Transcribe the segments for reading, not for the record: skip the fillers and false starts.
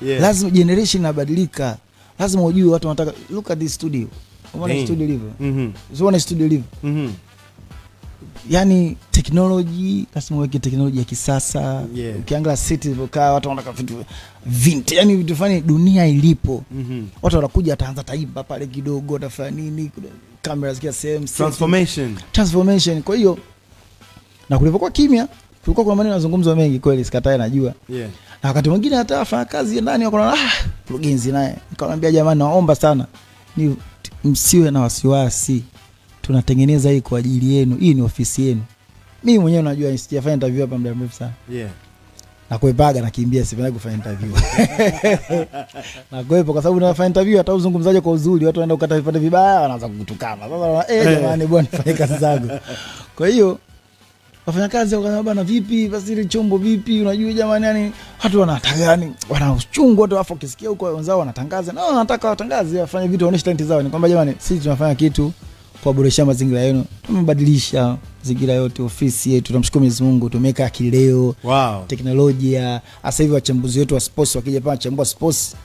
Yeah. Lazima generation inabadilika. Lazima ujue watu wanataka. Look at this studio. Umeona studio ilivyo? Unaona studio ilivyo? Yani technology, lazima uweke technology ya kisasa. Yeah. Ukiangalia city zilizokaa watu wanataka vitu vintage, yani vitu fani dunia ilipo. Watu wanakuja ataanza taimba pale kidogo, atafanya nini, kamera zikia same transformation. Kwa hiyo na kulipokuwa kimya, kulikuwa kuna maneno yanazungumzwa mengi kweli, sikatae najua. Yeah. Na wakati mwingine hata afanya kazi ndani wako mkurugenzi naye. Nikamwambia jamani, naomba sana ni msiwe na wasiwasi. Tunatengeneza hii kwa ajili yenu. Hii ni ofisi yenu. Mimi mwenyewe najua sijafanya interview hapa muda mrefu sana. Yeah. Na kuepaga nakimbia sipendi kufanya interview. Na kuepa kwa sababu nafanya interview hata uzungumzaje kwa uzuri, watu wanaenda ukata vipande vibaya wanaanza kukutukana. Sasa jamani bwana fanya kazi zangu. Kwa hiyo wafanya kazi wakasema bana vipi basi ile chombo vipi, unajua jamani, yani watu wanataka yani wana uchungu watu afu ukisikia huko wenzao wanatangaza na wanataka watangaze wafanye vitu waoneshe talent zao. Ni kwamba jamani, sisi tunafanya kitu kwa kuboresha mazingira yenu. Tumebadilisha mazingira yote ofisi yetu, tunamshukuru Mwenyezi Mungu, tumeweka akileo. Wow. Teknolojia. Sasa hivi wachambuzi wetu wa sports wakija pale chambua sports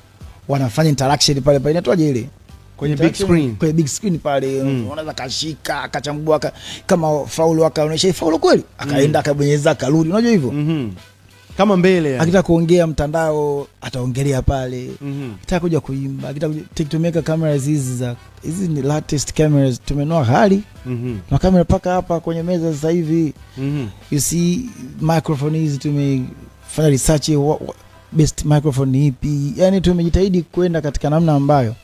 wanafanya interaction pale pale, inatoaje ile kwenye big screen. Kwenye big screen pale unaweza kashika akachambua kama faulu akaonyesha faulu kweli, akaenda akabonyeza akarudi, unajua hivyo. Kama mbele yani. Akitaka kuongea mtandao ataongelea pale. Akitaka kuja kuimba, akitaka tumeka cameras hizi ni latest cameras tumenua hali. Na kamera paka hapa kwenye meza sasa hivi. You see microphone hizi tumefanya research best microphone ni ipi. Yani tumejitahidi kwenda katika namna ambayo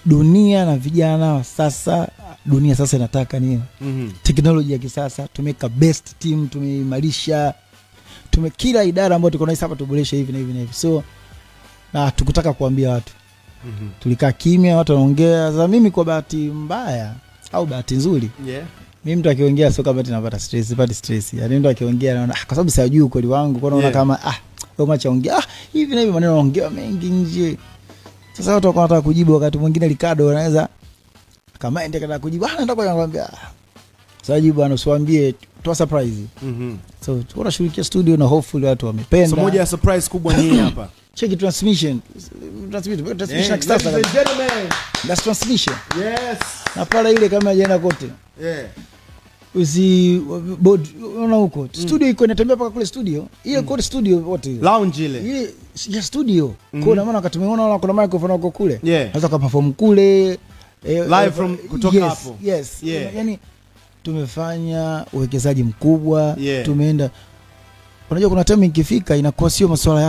dunia na vijana wa sasa, dunia sasa inataka nini? Teknolojia ya kisasa, tumeka best team, tumeimarisha, kila idara ambayo tuko nayo hapa tuboreshe hivi na hivi na hivi. So na tukutaka kuambia watu. Tulikaa kimya, watu wanaongea. Sasa mimi kwa bahati mbaya au bahati nzuri, mimi mtu akiongea sio kama tunapata stress. Yani mtu akiongea naona kwa sababu sijui ukweli wangu, kwa naona kama wewe macha ongea hivi na hivi, maneno anaongea mengi nje. Sasa watu wanataka kujibu, wakati mwingine Ricardo anaweza kama ende kada kujibu, nataka kuambia sasa jibu bwana, usiwaambie, toa surprise. So tunashirikia studio na hopefully watu wamependa. So moja ya surprise kubwa ni hapa. Check transmission kisasa. That's transmission. Yes. Na pala ile kama jana kote. Usi board unaona huko. Studio iko inatembea paka kule studio. Ile kote studio wote. Lounge ile. Ile ya studio. Kuna maana wakati tumeona kuna microphone huko kule. Naweza kuperform kule live from kutoka hapo. Yes. Yani tumefanya uwekezaji mkubwa. Tumeenda, unajua kuna time ikifika inakuwa sio masuala